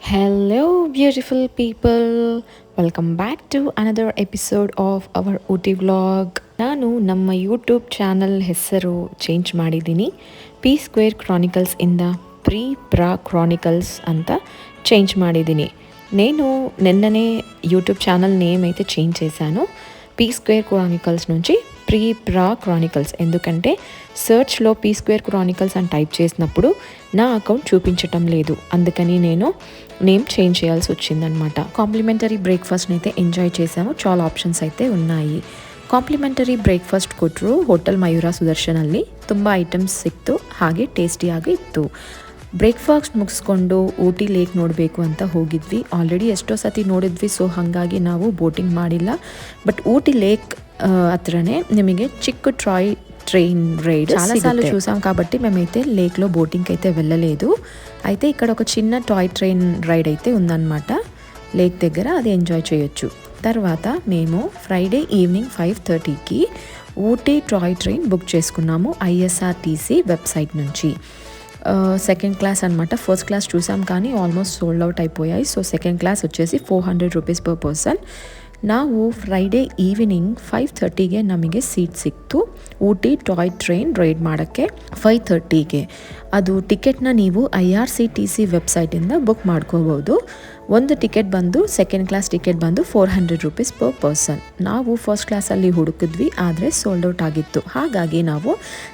Hello, beautiful people. Welcome back to another episode of our Ooty vlog. ನಾನು ನಮ್ಮ YouTube channel ಹೆಸರು change ಮಾಡಿದ್ದೀನಿ. P square Chronicles ಇಂದ ಪ್ರಾ ಕ್ರಾನಿಕಲ್ಸ್ ಅಂತ చేంజ్ ಮಾಡಿದ್ದೀನಿ. నేను నిన్ననే యూట్యూబ్ ఛానల్ నేమ్ అయితే చేంజ్ చేశాను. పీ స్క్వేర్ క్రానికల్స్ నుంచి ప్రా క్రానికల్స్, ఎందుకంటే సర్చ్లో పీ స్క్వేర్ క్రానికల్స్ అని టైప్ చేసినప్పుడు నా అకౌంట్ చూపించటం లేదు, అందుకని నేను నేమ్ చేంజ్ చేయాల్సి వచ్చిందనమాట. కాంప్లిమెంటరీ బ్రేక్ఫాస్ట్ని అయితే ఎంజాయ్ చేసాము. చాలా ಆಪ್ಷನ್ಸ್ అయితే ఉన్నాయి. ಕಾಂಪ್ಲಿಮೆಂಟರಿ ಬ್ರೇಕ್ಫಾಸ್ಟ್ ಕೊಟ್ಟರು ಹೋಟೆಲ್ ಮಯೂರ ಸುದರ್ಶನಲ್ಲಿ. ತುಂಬ ಐಟಮ್ಸ್ ಸಿಕ್ತು, ಹಾಗೆ ಟೇಸ್ಟಿಯಾಗಿ ಇತ್ತು. ಬ್ರೇಕ್ಫಾಸ್ಟ್ ಮುಗಿಸ್ಕೊಂಡು ಊಟಿ ಲೇಕ್ ನೋಡಬೇಕು ಅಂತ ಹೋಗಿದ್ವಿ. ಆಲ್ರೆಡಿ ಎಷ್ಟೋ ಸತಿ ನೋಡಿದ್ವಿ, ಸೊ ಹಾಗಾಗಿ ನಾವು ಬೋಟಿಂಗ್ ಮಾಡಿಲ್ಲ. బట్ ఊటీ లేక్ హత్రనే నిಮಗೆ చిక్కు టాయ్ ట్రైన్ రైడ్ చాలాసార్లు చూసాం కాబట్టి మేమైతే లేక్లో బోటింగ్కి అయితే వెళ్ళలేదు. అయితే ఇక్కడ ఒక చిన్న టాయ్ ట్రైన్ రైడ్ అయితే ఉందన్నమాట లేక్ దగ్గర, అది ఎంజాయ్ చేయొచ్చు. తర్వాత మేము ఫ్రైడే ఈవినింగ్ 5:30కి ఊటీ టాయ్ ట్రైన్ బుక్ చేసుకున్నాము ISRTC వెబ్సైట్ నుంచి. సెకండ్ క్లాస్ అనమాట. ఫస్ట్ క్లాస్ చూసాం కానీ ఆల్మోస్ట్ సోల్డ్ అవుట్ అయిపోయాయి. సో సెకండ్ క్లాస్ వచ్చేసి 400 ರೂಪೀಸ್ ಪರ್ ಪರ್ಸನ್. ನಾವು ಫ್ರೈಡೇ ಈವ್ನಿಂಗ್ 5:30ಗೆ ನಮಗೆ ಸೀಟ್ ಸಿಕ್ತು ಊಟಿ ಟಾಯ್ ಟ್ರೈನ್ ರೈಡ್ ಮಾಡೋಕ್ಕೆ. 5:30ಗೆ ಅದು ಟಿಕೆಟ್ನ ನೀವು IRCTC ವೆಬ್ಸೈಟಿಂದ ಬುಕ್ ಮಾಡ್ಕೋಬೋದು. ಒಂದು ಟಿಕೆಟ್ ಬಂದು ಸೆಕೆಂಡ್ ಕ್ಲಾಸ್ ಟಿಕೆಟ್ ಬಂದು 400 ರೂಪೀಸ್ ಪರ್ ಪರ್ಸನ್. ನಾವು ಫಸ್ಟ್ ಕ್ಲಾಸಲ್ಲಿ ಹುಡುಕಿದ್ವಿ, ಆದರೆ ಸೋಲ್ಡ್ ಔಟ್ ಆಗಿತ್ತು. ಹಾಗಾಗಿ ನಾವು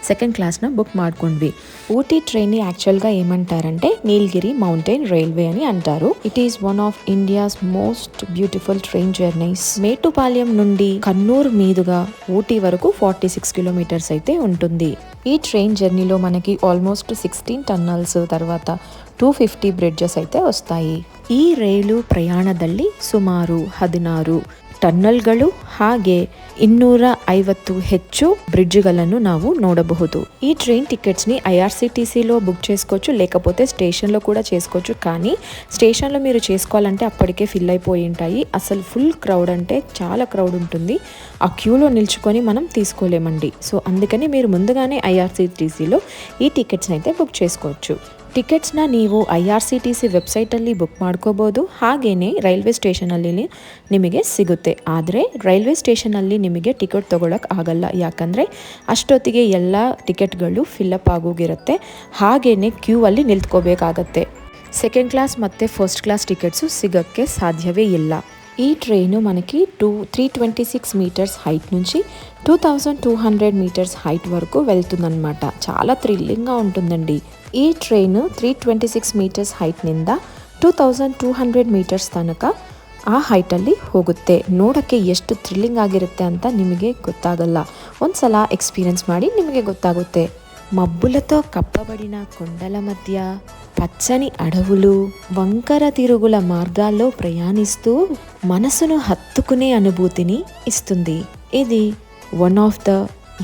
ಸೆಕೆಂಡ್ ಕ್ಲಾಸ್ನ ಬುಕ್ ಮಾಡ್ಕೊಂಡ್ವಿ. ఊటీ ట్రైన్ని యాక్చువల్గా ఏమంటారంటే నీలగిరి మౌంటైన్ రైల్వే అని అంటారు. It is one of India's most beautiful train journeys. Mettupalayam నుండి కన్నూర్ మీదుగా ఊటీ వరకు 46 కిలోమీటర్స్ అయితే ఉంటుంది. ఈ ట్రైన్ జర్నీలో మనకి ఆల్మోస్ట్ 16 టన్నల్స్, తర్వాత 250 ಬ್ರಿಡ್ಜಸ್ అయితే వస్తాయి. ಈ ರೈಲು ಪ್ರಯಾಣದಲ್ಲಿ ಸುಮಾರು 16 ಟನ್ನಲ್ಗಳು ಹಾಗೆ 250 ಹೆಚ್ಚು బ్రిడ్జ్ಗಳನ್ನು ನಾವು ನೋಡಬಹುದು. ఈ ట్రైన్ టికెట్స్ని IRCTCలో బుక్ చేసుకోవచ్చు, లేకపోతే స్టేషన్లో కూడా చేసుకోవచ్చు. కానీ స్టేషన్లో మీరు చేసుకోవాలంటే అప్పటికే ఫిల్ అయిపోయి ఉంటాయి. అసలు ఫుల్ క్రౌడ్, అంటే చాలా క్రౌడ్ ఉంటుంది. ఆ క్యూలో నిల్చుకొని మనం తీసుకోలేమండి. సో అందుకని మీరు ముందుగానే IRCTCలో ಈ ಟಿಕೆಟ್ಸ್ನ అయితే ಬುಕ್ చేసుకోవచ్చు. ಟಿಕೆಟ್ಸ್ನ ನೀವು IRCTC ವೆಬ್ಸೈಟಲ್ಲಿ ಬುಕ್ ಮಾಡ್ಕೋಬೋದು. ಹಾಗೆಯೇ ರೈಲ್ವೆ ಸ್ಟೇಷನಲ್ಲಿ ನಿಮಗೆ ಸಿಗುತ್ತೆ. ಆದರೆ ರೈಲ್ವೆ ಸ್ಟೇಷನಲ್ಲಿ ನಿಮಗೆ ಟಿಕೆಟ್ ತೊಗೊಳಕ್ಕೆ ಆಗಲ್ಲ, ಯಾಕಂದರೆ ಅಷ್ಟೊತ್ತಿಗೆ ಎಲ್ಲ ಟಿಕೆಟ್ಗಳು ಫಿಲ್ಲಪ್ ಆಗೋಗಿರುತ್ತೆ. ಹಾಗೆಯೇ ಕ್ಯೂ ಅಲ್ಲಿ ನಿಲ್ತ್ಕೋಬೇಕಾಗತ್ತೆ. ಸೆಕೆಂಡ್ ಕ್ಲಾಸ್ ಮತ್ತು ಫಸ್ಟ್ ಕ್ಲಾಸ್ ಟಿಕೆಟ್ಸು ಸಿಗೋಕ್ಕೆ ಸಾಧ್ಯವೇ ಇಲ್ಲ. ఈ ట్రైను మనకి 326 మీటర్స్ హైట్ నుంచి 2200 మీటర్స్ హైట్ వరకు వెళ్తుందన్నమాట. చాలా థ్రిల్లింగ్గా ఉంటుందండి. ಈ ಟ್ರೈನು 326 ಮೀಟರ್ಸ್ ಹೈಟ್ನಿಂದ 2200 ಮೀಟರ್ಸ್ ತನಕ ಆ ಹೈಟಲ್ಲಿ ಹೋಗುತ್ತೆ. ನೋಡೋಕ್ಕೆ ಎಷ್ಟು ಥ್ರಿಲ್ಲಿಂಗ್ ಆಗಿರುತ್ತೆ ಅಂತ ನಿಮಗೆ ಗೊತ್ತಾಗಲ್ಲ. ಒಂದ್ಸಲ ಎಕ್ಸ್ಪೀರಿಯನ್ಸ್ ಮಾಡಿ ನಿಮಗೆ ಗೊತ್ತಾಗುತ್ತೆ. మబ్బులతో కప్పబడిన కొండల మధ్య పచ్చని అడవులు, వంకర తిరుగుల మార్గాల్లో ప్రయాణిస్తూ మనసును హత్తుకునే అనుభూతిని ఇస్తుంది. ఇది one of the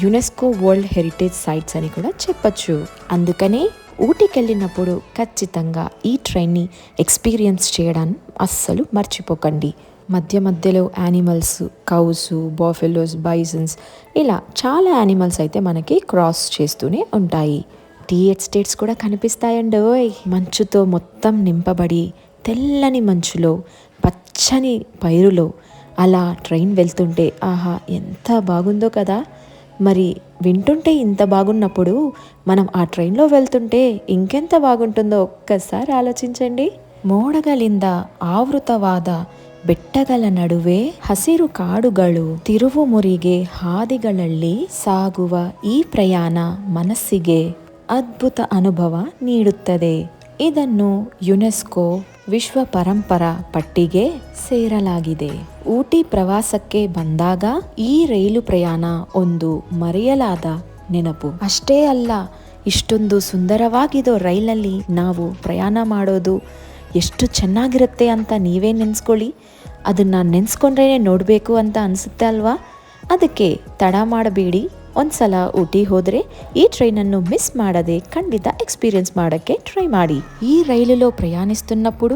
UNESCO world heritage sites అని కూడా చెప్పచ్చు. అందుకనే ఊటీకి వెళ్ళినప్పుడు ఖచ్చితంగా ఈ ట్రైన్ని ఎక్స్పీరియన్స్ చేయడం అస్సలు మర్చిపోకండి. మధ్య మధ్యలో యానిమల్స్, కౌస్, బాఫెలోస్, బైసన్స్, ఇలా చాలా యానిమల్స్ అయితే మనకి క్రాస్ చేస్తూనే ఉంటాయి. టీ ఎస్టేట్స్ కూడా కనిపిస్తాయండి. మంచుతో మొత్తం నింపబడి తెల్లని మంచులో పచ్చని పైరులో అలా ట్రైన్ వెళ్తుంటే ఆహా ఎంత బాగుందో కదా. మరి వింటుంటే ఇంత బాగున్నప్పుడు మనం ఆ ట్రైన్లో వెళ్తుంటే ఇంకెంత బాగుంటుందో ఒక్కసారి ఆలోచించండి. ಮೋಡಗಳಿಂದ ಆವೃತವಾದ ಬೆಟ್ಟಗಳ ನಡುವೆ ಹಸಿರು ಕಾಡುಗಳು, ತಿರುವುಮುರಿಗೆ ಹಾದಿಗಳಲ್ಲಿ ಸಾಗುವ ಈ ಪ್ರಯಾಣ ಮನಸ್ಸಿಗೆ ಅದ್ಭುತ ಅನುಭವ ನೀಡುತ್ತದೆ. ಇದನ್ನು ಯುನೆಸ್ಕೋ ವಿಶ್ವ ಪರಂಪರ ಪಟ್ಟಿಗೆ ಸೇರಲಾಗಿದೆ. ಊಟಿ ಪ್ರವಾಸಕ್ಕೆ ಬಂದಾಗ ಈ ರೈಲು ಪ್ರಯಾಣ ಒಂದು ಮರೆಯಲಾದ ನೆನಪು. ಅಷ್ಟೇ ಅಲ್ಲ, ಇಷ್ಟೊಂದು ಸುಂದರವಾಗಿರೋ ರೈಲಲ್ಲಿ ನಾವು ಪ್ರಯಾಣ ಮಾಡೋದು ಎಷ್ಟು ಚೆನ್ನಾಗಿರುತ್ತೆ ಅಂತ ನೀವೇ ನೆನೆಸ್ಕೊಳ್ಳಿ. ಅದನ್ನು ನೆನೆಸ್ಕೊಂಡ್ರೇ ನೋಡಬೇಕು ಅಂತ ಅನಿಸುತ್ತೆ ಅಲ್ವಾ? ಅದಕ್ಕೆ ತಡ ಮಾಡಬೇಡಿ. ಒಂದ್ಸಲ ಊಟಿ ಹೋದರೆ ఈ ట్రైనನ್ನು మిస్ ಮಾಡದೆ ఖండిత ఎక్స్పీరియన్స్ ಮಾಡೋಕ್ಕೆ ట్రై ಮಾಡಿ. ఈ రైలులో ప్రయాణిస్తున్నప్పుడు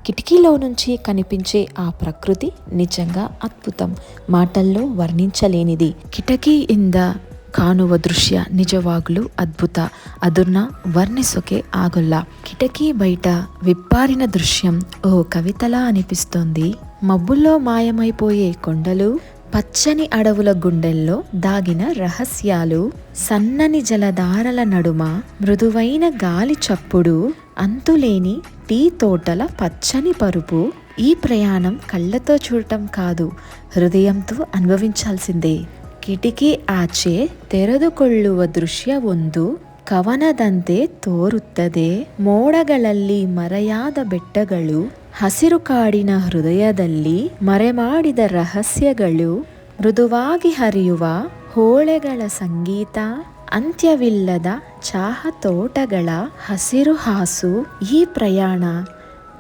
కిటికీలో నుంచి కనిపించే ఆ ప్రకృతి నిజంగా అద్భుతం, మాటల్లో వర్ణించలేనిది. కిటకీಯಿಂದ ಕಾಣುವ ದೃಶ್ಯ ನಿಜವಾಗ್ಲೂ అద్భుత. ಅದನ್ನ వర్ణిసొకే ఆగొల్ల. కిటకీ బయట విప్పారిన దృశ్యం ఓ కవితలా అనిపిస్తోంది. మబ్బుల్లో మాయమైపోయే కొండలు, పచ్చని అడవుల గుండెల్లో దాగిన రహస్యాలు, సన్నని జలధారల నడుమ మృదువైన గాలి చప్పుడు, అంతులేని టీ తోటల పచ్చని పరుపు. ఈ ప్రయాణం కళ్ళతో చూడటం కాదు, ಹೃದಯಂతో అనుభవించాల్సిందే. ಕಿಟಕಿ ಆಚೆ ತೆರೆದುಕೊಳ್ಳುವ ದೃಶ್ಯವೊಂದು ಕವನದಂತೆ ತೋರುತ್ತದೆ. ಮೋಡಗಳಲ್ಲಿ ಮರೆಯಾದ ಬೆಟ್ಟಗಳು, ಹಸಿರು ಕಾಡಿನ ಹೃದಯದಲ್ಲಿ ಮರೆಮಾಡಿದ ರಹಸ್ಯಗಳು, ಮೃದುವಾಗಿ ಹರಿಯುವ ಹೊಳೆಗಳ ಸಂಗೀತ, ಅಂತ್ಯವಿಲ್ಲದ ಚಹಾ ತೋಟಗಳ ಹಸಿರು ಹಾಸು. ಈ ಪ್ರಯಾಣ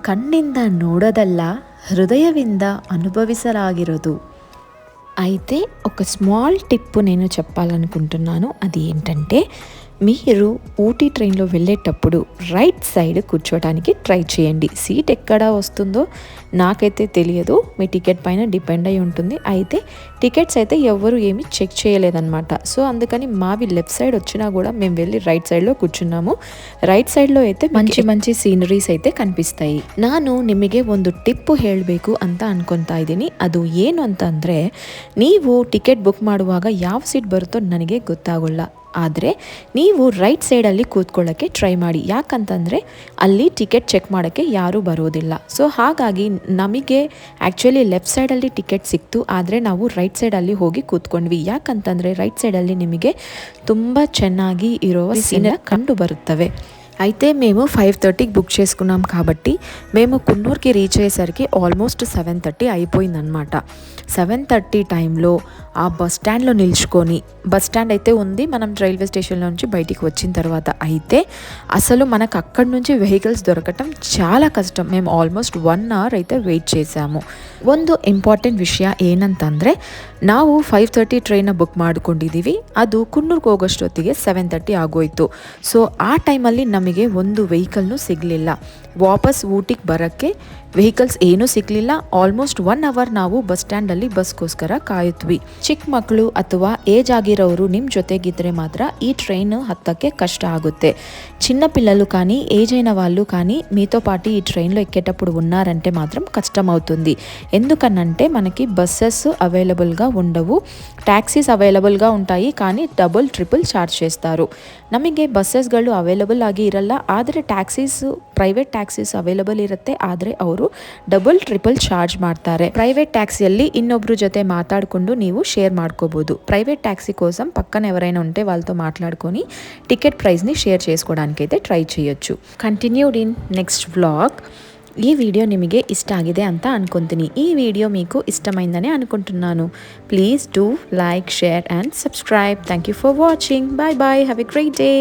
ಕಣ್ಣಿಂದ ನೋಡೋದಲ್ಲ, హృదయవింద అనుభవిಸಲಾಗಿರೋದು. అయితే ఒక స్మాల్ టిప్ నేను చెప్పాలనుకుంటున్నాను. అది ఏంటంటే, మీరు ఊటీ ట్రైన్లో వెళ్ళేటప్పుడు రైట్ సైడ్ కూర్చోడానికి ట్రై చేయండి. సీట్ ఎక్కడ వస్తుందో నాకైతే తెలియదు, మీ టికెట్ పైన డిపెండ్ అయి ఉంటుంది. అయితే టికెట్స్ అయితే ఎవరు ఏమీ చెక్ చేయలేదన్నమాట. సో అందుకని మావి లెఫ్ట్ సైడ్ వచ్చినా కూడా మేము వెళ్ళి రైట్ సైడ్లో కూర్చున్నాము. రైట్ ಸೈಡ್లో అయితే మంచి మంచి ಸೀನರೀಸ್ అయితే ಕನಿಪಿಸ್ತಾಯಿ. ನಾನು ನಿಮಗೆ ಒಂದು ಟಿಪ್ ಹೇಳಬೇಕು ಅಂತ ಅನ್ಕೊತಾ ಇದ್ದೀನಿ. ಅದು ಏನು ಅಂತಂದರೆ, ನೀವು ಟಿಕೆಟ್ ಬುಕ್ ಮಾಡುವಾಗ ಯಾವ ಸೀಟ್ ಬರುತ್ತೋ ನನಗೆ ಗೊತ್ತಾಗೋಲ್ಲ. ಆದರೆ ನೀವು ರೈಟ್ ಸೈಡಲ್ಲಿ ಕೂತ್ಕೊಳ್ಳೋಕ್ಕೆ ಟ್ರೈ ಮಾಡಿ. ಯಾಕಂತಂದರೆ ಅಲ್ಲಿ ಟಿಕೆಟ್ ಚೆಕ್ ಮಾಡೋಕ್ಕೆ ಯಾರೂ ಬರೋದಿಲ್ಲ. ಸೊ ಹಾಗಾಗಿ ನಮಗೆ ಆ್ಯಕ್ಚುಲಿ ಲೆಫ್ಟ್ ಸೈಡಲ್ಲಿ ಟಿಕೆಟ್ ಸಿಕ್ತು, ಆದರೆ ನಾವು ರೈಟ್ ಸೈಡಲ್ಲಿ ಹೋಗಿ ಕೂತ್ಕೊಂಡ್ವಿ. ಯಾಕಂತಂದರೆ ರೈಟ್ ಸೈಡಲ್ಲಿ ನಿಮಗೆ ತುಂಬ ಚೆನ್ನಾಗಿ ಇರೋ ಸೀನ್ ಕಂಡು ಬರುತ್ತವೆ. అయితే మేము 5:30కి బుక్ చేసుకున్నాం కాబట్టి మేము కున్నూర్కి రీచ్ అయ్యేసరికి ఆల్మోస్ట్ 7:30 అయిపోయిందనమాట. 7:30 టైంలో ఆ బస్ స్టాండ్లో నిల్చుకొని, బస్ స్టాండ్ అయితే ఉంది మనం రైల్వే స్టేషన్లో నుంచి బయటికి వచ్చిన తర్వాత, అయితే అసలు మనకు అక్కడి నుంచి వెహికల్స్ దొరకటం చాలా కష్టం. మేము ಆಲ್ಮೋಸ್ಟ್ 1 ಅವರ್ అయితే ವೆಯ್ಟ್ చేసాము. ಒಂದು ಇಂಪಾರ್ಟೆಂಟ್ ವಿಷಯ ಏನಂತಂದರೆ, ನಾವು 5:30 ಟ್ರೈನ್ನ ಬುಕ್ ಮಾಡ್ಕೊಂಡಿದ್ದೀವಿ. ಅದು ಕುನ್ನೂರ್ಗೆ ಹೋಗೋಷ್ಟೊತ್ತಿಗೆ 7:30 ಆಗೋಯಿತು. ಸೊ ಆ ಟೈಮಲ್ಲಿ ನಮಗೆ ಒಂದು ವೆಹಿಕಲ್ನೂ ಸಿಗಲಿಲ್ಲ. ವಾಪಸ್ ಊಟಿಗೆ ಬರೋಕ್ಕೆ ವೆಹಿಕಲ್ಸ್ ಏನೂ ಸಿಗಲಿಲ್ಲ. ಆಲ್ಮೋಸ್ಟ್ 1 ಅವರ್ ನಾವು ಬಸ್ ಸ್ಟ್ಯಾಂಡಲ್ಲಿ ಬಸ್ಗೋಸ್ಕರ ಕಾಯುತ್ವಿ. ಚಿಕ್ಕ ಮಕ್ಕಳು ಅಥವಾ ಏಜ್ ಆಗಿರೋರು ನಿಮ್ಮ జొతేగిద్రే మాత్ర ఈ ట్రైన్ హత్తಕ್ಕೆ కష్ట ఆగుతే. చిన్న పిల్లలు కానీ ఏజ్ అయిన వాళ్ళు కానీ మీతో పాటు ఈ ట్రైన్లో ఎక్కేటప్పుడు ఉన్నారంటే మాత్రం కష్టం అవుతుంది. ఎందుకనంటే మనకి బస్సెస్ అవైలబుల్గా ఉండవు, ಟ್ಯಾಕ್ಸೀಸ್ ಅವೈಲಬಲ್గా ఉంటాయి, కానీ ಡಬಲ್ ಟ್ರಿಪಲ್ ಚಾರ್ಜ್ చేస్తారు. ನಮಗೆ ಬಸ್ಸಸ್ಗಳು ಅವೈಲಬಲ್ ಆಗಿ ಇರಲ್ಲ, ಆದರೆ ಟ್ಯಾಕ್ಸೀಸ್, ಪ್ರೈವೇಟ್ ಟ್ಯಾಕ್ಸೀಸ್ ಅವೈಲಬಲ್ ಇರುತ್ತೆ, ಆದರೆ ಅವರು ಡಬಲ್ ಟ್ರಿಪಲ್ ಚಾರ್ಜ್ ಮಾಡ್ತಾರೆ. ಪ್ರೈವೇಟ್ ಟ್ಯಾಕ್ಸಿಯಲ್ಲಿ ಇನ್ನೊಬ್ರ ಜೊತೆ ಮಾತಾಡಿಕೊಂಡು ನೀವು షేర్ ಮಾಡ್ಕೋಬೋದು. ప్రైవేట్ ట్యాక్సీ కోసం పక్కన ఎవరైనా ఉంటే వాళ్ళతో మాట్లాడుకొని టికెట్ ప్రైస్ని షేర్ చేసుకోవడానికి అయితే ట్రై చేయొచ్చు. Continued in next vlog. ఈ వీడియో ನಿಮಗೆ ಇಷ್ಟ ಆಗಿದೆ ಅಂತ ಅನ್ಕೊಂತೀನಿ. ಈ ವಿಡಿಯೋ మీకు ఇష్టమైందని అనుకుంటున్నాను. Please do like, share and subscribe. Thank you for watching. Bye bye. Have a great day.